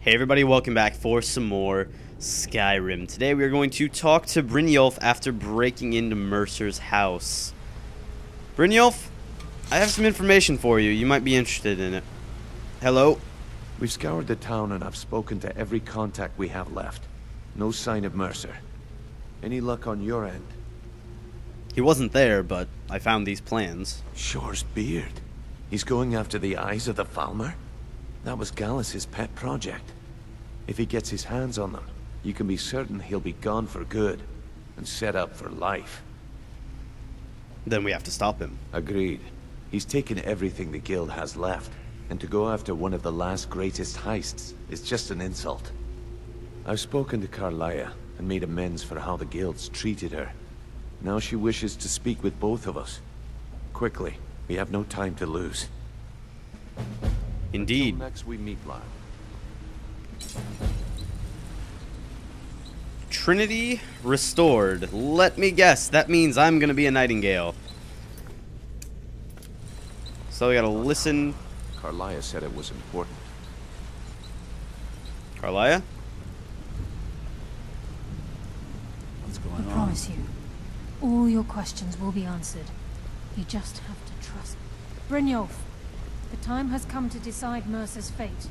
Hey everybody, welcome back for some more Skyrim. Today we are going to talk to Brynjolf after breaking into Mercer's house. Brynjolf, I have some information for you. You might be interested in it. Hello? We've scoured the town and I've spoken to every contact we have left. No sign of Mercer. Any luck on your end? He wasn't there, but I found these plans. Shore's beard. He's going after the eyes of the Falmer? That was Gallus's pet project. If he gets his hands on them, you can be certain he'll be gone for good and set up for life. Then we have to stop him. Agreed. He's taken everything the guild has left, and to go after one of the last greatest heists is just an insult. I've spoken to Carlia and made amends for how the guild's treated her. Now she wishes to speak with both of us. Quickly, we have no time to lose. Indeed. Until next we meet, lad. Trinity restored. Let me guess, that means I'm gonna be a Nightingale. So we gotta listen. Carlia said it was important. Carlia? What's going on? I promise you, all your questions will be answered. You just have to trust me. Brynjolf, the time has come to decide Mercer's fate.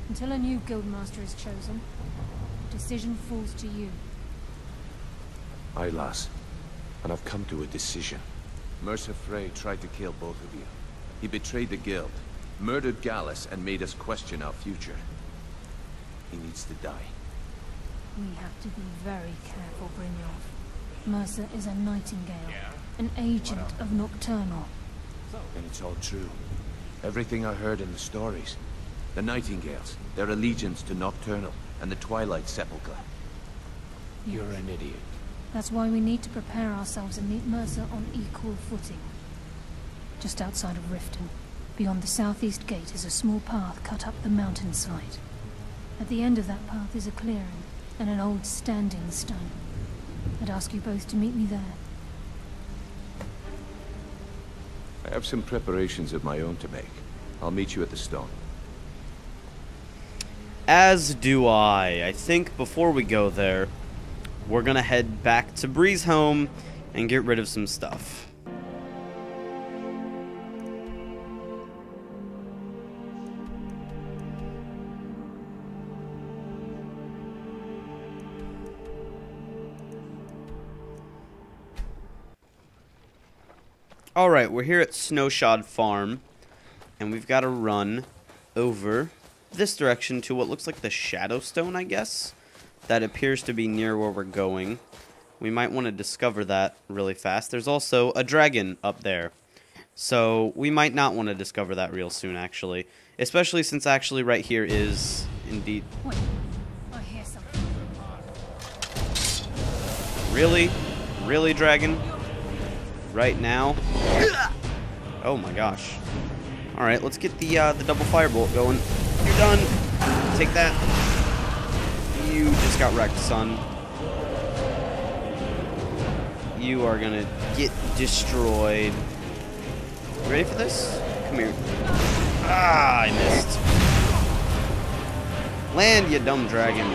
Until a new guildmaster is chosen, the decision falls to you. Aye, lass. And I've come to a decision. Mercer Frey tried to kill both of you. He betrayed the guild, murdered Gallus, and made us question our future. He needs to die. We have to be very careful, Brynjolf. Mercer is a Nightingale, an agent of Nocturnal. And it's all true. Everything I heard in the stories. The Nightingales, their allegiance to Nocturnal, and the Twilight Sepulchre. Yes. You're an idiot. That's why we need to prepare ourselves and meet Mercer on equal footing. Just outside of Riften, beyond the southeast gate, is a small path cut up the mountainside. At the end of that path is a clearing, and an old standing stone. I'd ask you both to meet me there. I have some preparations of my own to make. I'll meet you at the stone. As do I. I think before we go there, we're gonna head back to Bree's home and get rid of some stuff. Alright, we're here at Snowshod Farm, and we've got to run over this direction to what looks like the Shadow Stone, I guess, that appears to be near where we're going. We might want to discover that really fast. There's also a dragon up there, so we might not want to discover that real soon, actually, especially since actually right here is indeed... Wait, I hear something. Really? Really, dragon? Right now? Oh my gosh. Alright, let's get the double firebolt going. You're done. Take that. You just got wrecked, son. You are gonna get destroyed. You ready for this? Come here. Ah, I missed. Land, you dumb dragon.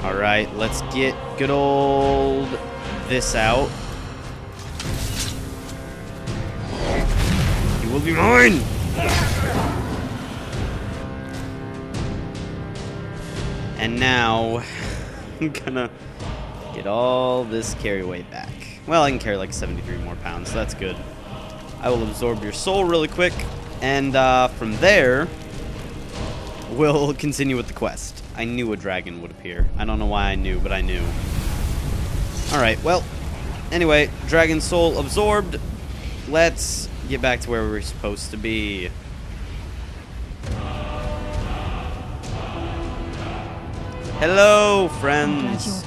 Alright, let's get good old this out. You will be mine! And now, I'm gonna get all this carry weight back. Well, I can carry like 73 more pounds, so that's good. I will absorb your soul really quick, and from there, we'll continue with the quest. I knew a dragon would appear. I don't know why I knew, but I knew. Alright, well, anyway, dragon soul absorbed. Let's get back to where we were supposed to be. Hello, friends.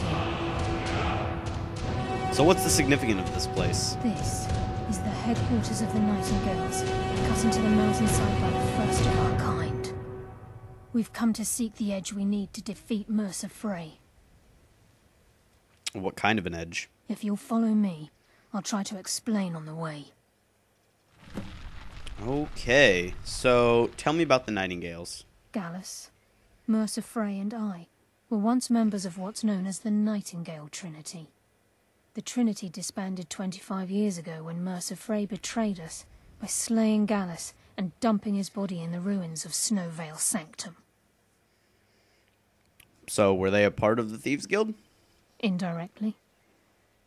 So what's the significance of this place? This is the headquarters of the Nightingales, cut into the mountainside by the first of our kind. We've come to seek the edge we need to defeat Mercer Frey. What kind of an edge? If you'll follow me, I'll try to explain on the way. Okay, so tell me about the Nightingales. Gallus, Mercer Frey and I were once members of what's known as the Nightingale Trinity. The Trinity disbanded 25 years ago when Mercer Frey betrayed us by slaying Gallus and dumping his body in the ruins of Snowvale Sanctum. So, were they a part of the Thieves Guild? Indirectly.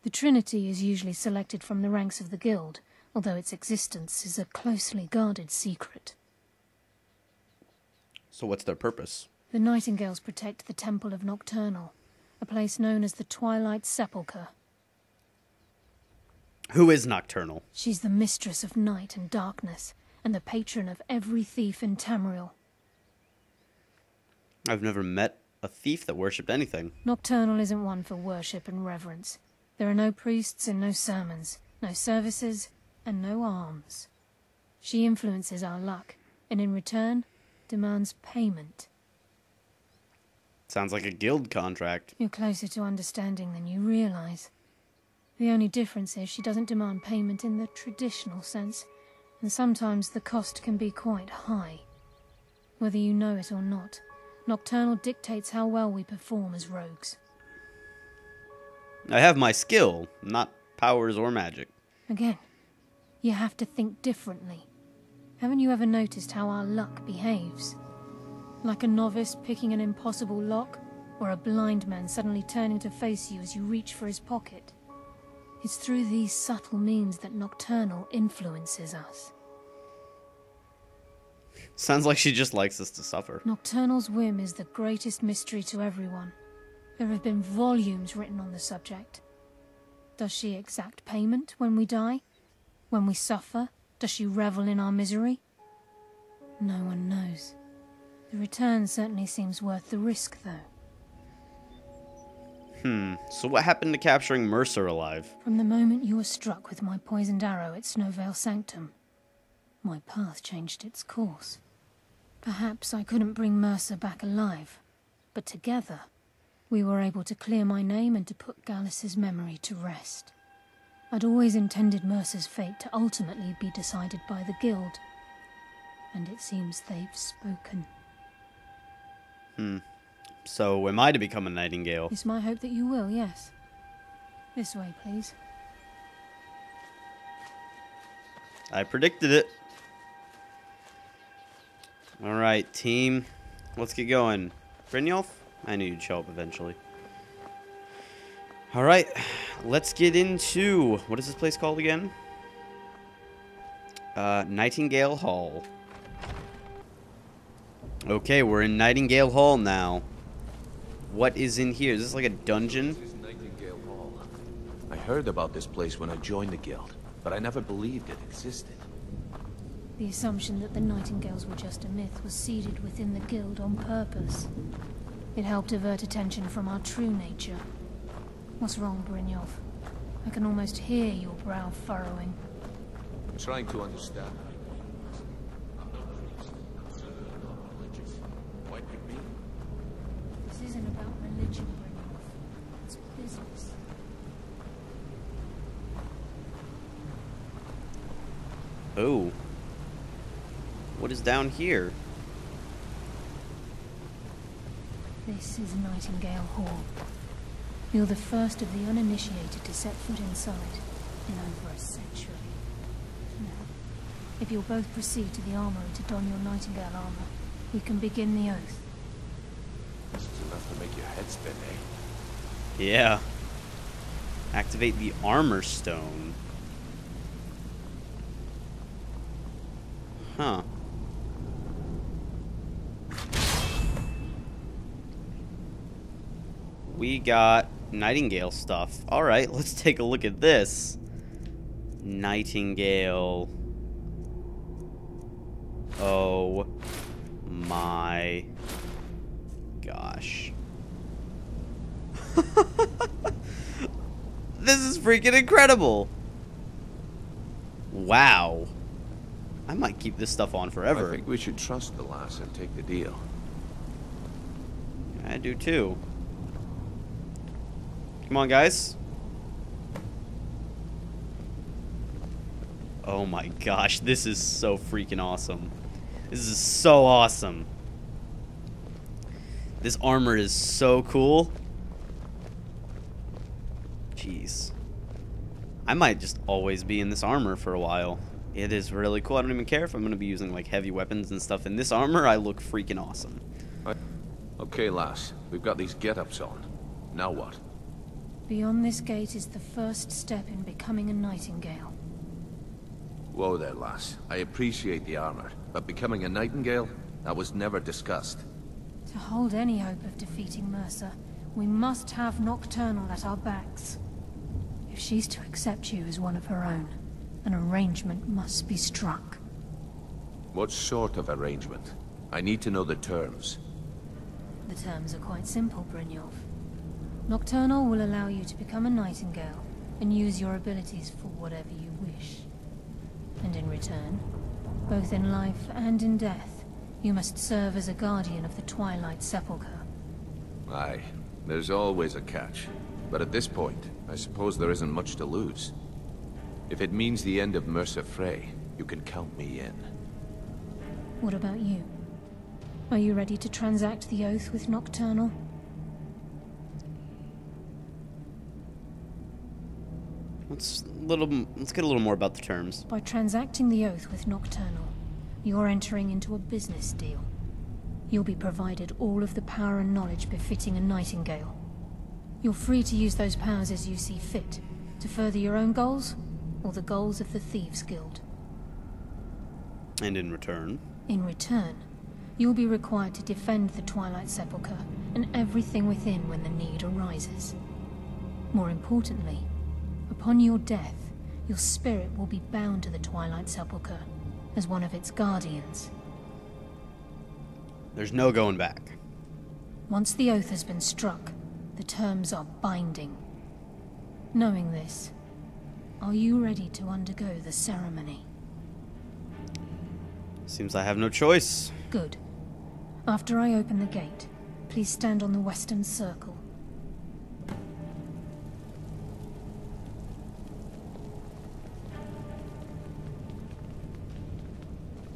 The Trinity is usually selected from the ranks of the Guild, although its existence is a closely guarded secret. So what's their purpose? The Nightingales protect the Temple of Nocturnal, a place known as the Twilight Sepulchre. Who is Nocturnal? She's the mistress of night and darkness, and the patron of every thief in Tamriel. I've never met a thief that worshipped anything. Nocturnal isn't one for worship and reverence. There are no priests and no sermons, no services, and no alms. She influences our luck, and in return, demands payment. Sounds like a guild contract. You're closer to understanding than you realize. The only difference is she doesn't demand payment in the traditional sense, and sometimes the cost can be quite high. Whether you know it or not, Nocturnal dictates how well we perform as rogues. I have my skill, not powers or magic. Again, you have to think differently. Haven't you ever noticed how our luck behaves? Like a novice picking an impossible lock, or a blind man suddenly turning to face you as you reach for his pocket. It's through these subtle means that Nocturnal influences us. Sounds like she just likes us to suffer. Nocturnal's whim is the greatest mystery to everyone. There have been volumes written on the subject. Does she exact payment when we die? When we suffer? Does she revel in our misery? No one knows. The return certainly seems worth the risk, though. So what happened to capturing Mercer alive? From the moment you were struck with my poisoned arrow at Snowvale Sanctum, my path changed its course. Perhaps I couldn't bring Mercer back alive, but together, we were able to clear my name and to put Gallus's memory to rest. I'd always intended Mercer's fate to ultimately be decided by the Guild, and it seems they've spoken. So am I to become a Nightingale? It's my hope that you will, yes. This way, please. I predicted it. Alright, team. Let's get going. Brynjolf? I knew you'd show up eventually. Alright, let's get into... What is this place called again? Nightingale Hall. Okay, we're in Nightingale Hall now. What is in here? Is this like a dungeon? This is Nightingale Hall. I heard about this place when I joined the guild, but I never believed it existed. The assumption that the Nightingales were just a myth was seeded within the Guild on purpose. It helped divert attention from our true nature. What's wrong, Brynjolf? I can almost hear your brow furrowing. I'm trying to understand. What could be? This isn't about religion, Brynjolf. It's business. Oh. What is down here? This is Nightingale Hall. You're the first of the uninitiated to set foot inside in over a century. Now, if you'll both proceed to the armory to don your Nightingale armor, we can begin the oath. This is enough to make your head spin, eh? Yeah. Activate the armor stone. Huh. We got Nightingale stuff. Alright, let's take a look at this. Nightingale. Oh my gosh. This is freaking incredible. Wow. I might keep this stuff on forever. I think we should trust the lass and take the deal. I do too. Come on, guys. Oh my gosh, this is so freaking awesome. This is so awesome. This armor is so cool. Jeez. I might just always be in this armor for a while. It is really cool. I don't even care if I'm going to be using like heavy weapons and stuff. In this armor, I look freaking awesome. Okay, lass. We've got these get-ups on. Now what? Beyond this gate is the first step in becoming a Nightingale. Whoa there, lass. I appreciate the armor, but becoming a Nightingale? That was never discussed. To hold any hope of defeating Mercer, we must have Nocturnal at our backs. If she's to accept you as one of her own, an arrangement must be struck. What sort of arrangement? I need to know the terms. The terms are quite simple, Brynjolf. Nocturnal will allow you to become a Nightingale and use your abilities for whatever you wish. And in return, both in life and in death, you must serve as a guardian of the Twilight Sepulchre. Aye, there's always a catch. But at this point, I suppose there isn't much to lose. If it means the end of Mercer Frey, you can count me in. What about you? Are you ready to transact the oath with Nocturnal? Let's get a little more about the terms. By transacting the oath with Nocturnal, you're entering into a business deal. You'll be provided all of the power and knowledge befitting a Nightingale. You're free to use those powers as you see fit, to further your own goals, or the goals of the Thieves' Guild. And in return? In return, you'll be required to defend the Twilight Sepulchre and everything within when the need arises. More importantly, upon your death, your spirit will be bound to the Twilight Sepulchre as one of its guardians. There's no going back. Once the oath has been struck, the terms are binding. Knowing this, are you ready to undergo the ceremony? Seems I have no choice. Good. After I open the gate, please stand on the western circle.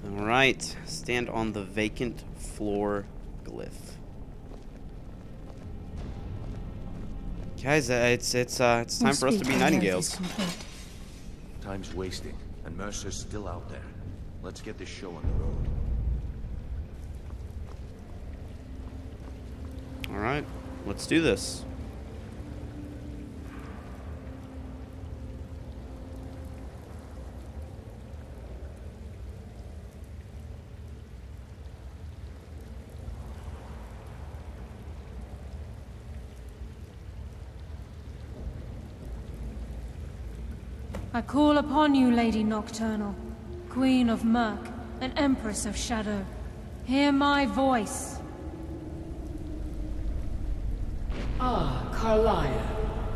Alright, stand on the vacant floor glyph. Guys, it's time for us to be Nightingales. Time's wasting, and Mercer's still out there. Let's get this show on the road. Alright, let's do this. I call upon you, Lady Nocturnal, Queen of Murk and Empress of Shadow. Hear my voice. Ah, Carlia.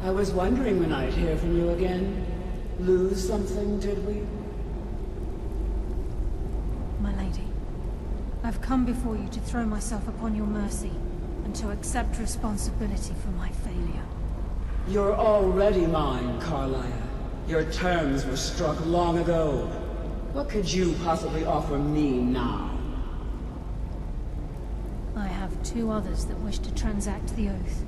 I was wondering when I'd hear from you again. Lose something, did we? My lady, I've come before you to throw myself upon your mercy and to accept responsibility for my failure. You're already mine, Carlia. Your terms were struck long ago. What could you possibly offer me now? I have two others that wish to transact the oath,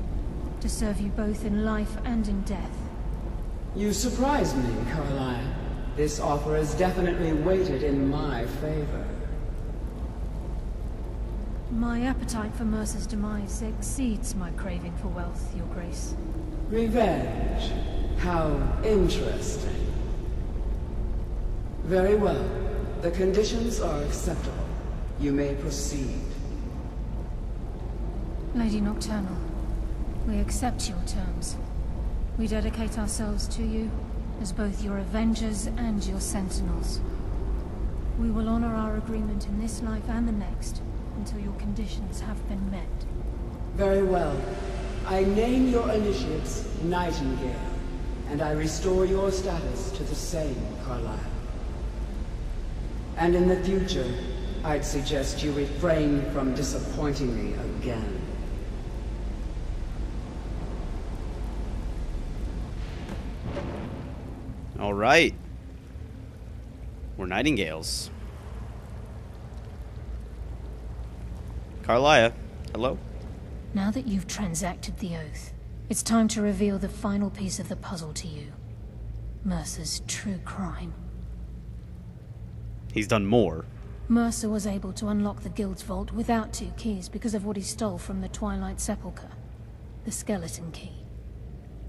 to serve you both in life and in death. You surprise me, Carlia. This offer is definitely weighted in my favor. My appetite for Mercer's demise exceeds my craving for wealth, Your Grace. Revenge. How interesting. Very well. The conditions are acceptable. You may proceed. Lady Nocturnal, we accept your terms. We dedicate ourselves to you as both your avengers and your sentinels. We will honor our agreement in this life and the next until your conditions have been met. Very well. I name your initiates Nightingale, and I restore your status to the same, Carlisle. And in the future, I'd suggest you refrain from disappointing me again. Alright. We're Nightingales. Carlia, hello? Now that you've transacted the oath, it's time to reveal the final piece of the puzzle to you. Mercer's true crime. He's done more. Mercer was able to unlock the Guild's vault without 2 keys because of what he stole from the Twilight Sepulchre. The skeleton key.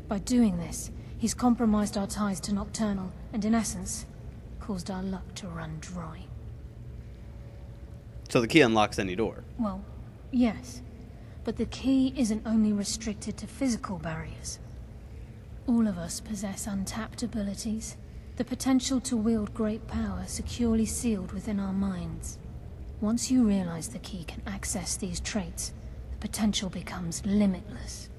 By doing this, he's compromised our ties to Nocturnal, and in essence, caused our luck to run dry. So the key unlocks any door. Well, yes. But the key isn't only restricted to physical barriers. All of us possess untapped abilities, the potential to wield great power securely sealed within our minds. Once you realize the key can access these traits, the potential becomes limitless.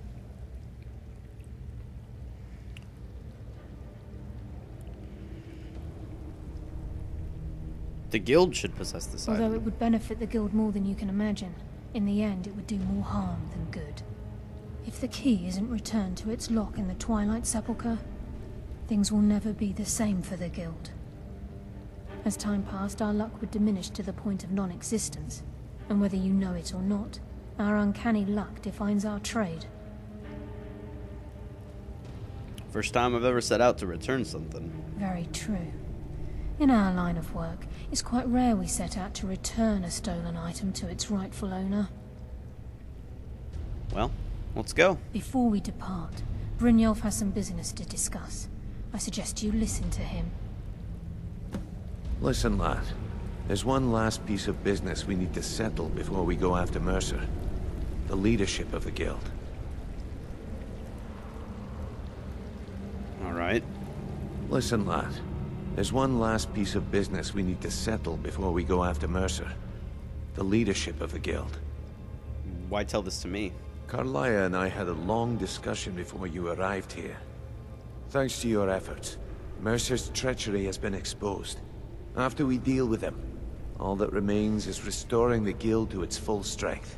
The guild should possess this Although item. it would benefit the Guild more than you can imagine, in the end it would do more harm than good. If the key isn't returned to its lock in the Twilight Sepulchre, things will never be the same for the Guild. As time passed, our luck would diminish to the point of non-existence, and whether you know it or not, our uncanny luck defines our trade. First time I've ever set out to return something. Very true. In our line of work, it's quite rare we set out to return a stolen item to its rightful owner. Well, let's go. Before we depart, Brynjolf has some business to discuss. I suggest you listen to him. Listen, lad. There's one last piece of business we need to settle before we go after Mercer. The leadership of the Guild. Alright. Listen, lad. There's one last piece of business we need to settle before we go after Mercer. The leadership of the Guild. Why tell this to me? Carlia and I had a long discussion before you arrived here. Thanks to your efforts, Mercer's treachery has been exposed. After we deal with him, all that remains is restoring the Guild to its full strength.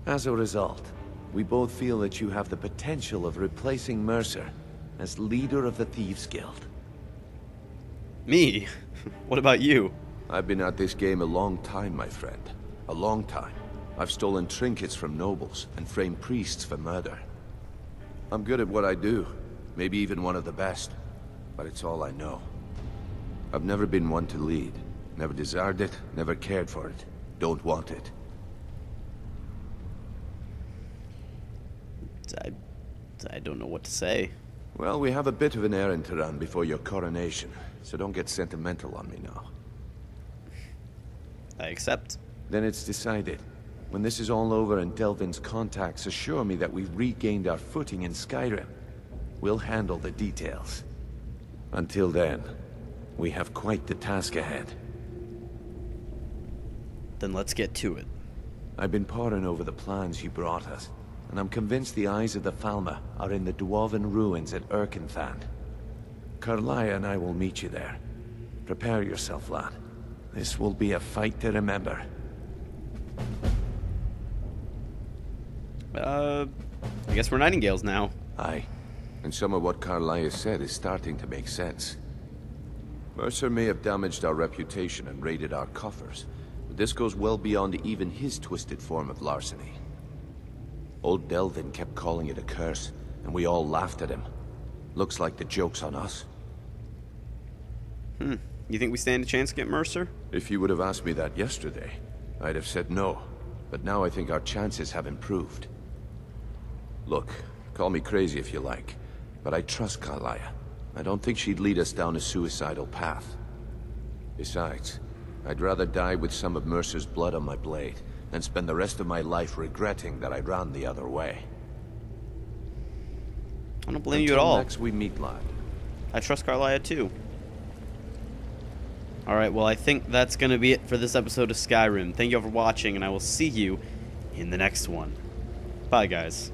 As a result, we both feel that you have the potential of replacing Mercer as leader of the Thieves' Guild. Me? What about you? I've been at this game a long time, my friend. A long time. I've stolen trinkets from nobles and framed priests for murder. I'm good at what I do, maybe even one of the best, but it's all I know. I've never been one to lead. Never desired it, never cared for it. Don't want it. I don't know what to say. Well, we have a bit of an errand to run before your coronation, so don't get sentimental on me now. I accept. Then it's decided. When this is all over and Delvin's contacts assure me that we've regained our footing in Skyrim, we'll handle the details. Until then, we have quite the task ahead. Then let's get to it. I've been poring over the plans you brought us, and I'm convinced the eyes of the Falmer are in the Dwarven ruins at Erkenthand. Carlia and I will meet you there. Prepare yourself, lad. This will be a fight to remember. I guess we're Nightingales now. Aye. And some of what Carlia said is starting to make sense. Mercer may have damaged our reputation and raided our coffers, but this goes well beyond even his twisted form of larceny. Old Delvin kept calling it a curse, and we all laughed at him. Looks like the joke's on us. You think we stand a chance against Mercer? If you would have asked me that yesterday, I'd have said no. But now I think our chances have improved. Look, call me crazy if you like, but I trust Carlia. I don't think she'd lead us down a suicidal path. Besides, I'd rather die with some of Mercer's blood on my blade than spend the rest of my life regretting that I ran the other way. I don't blame you at all. Next we meet, lad. I trust Carlia too. Alright, well I think that's going to be it for this episode of Skyrim. Thank you all for watching, and I will see you in the next one. Bye, guys.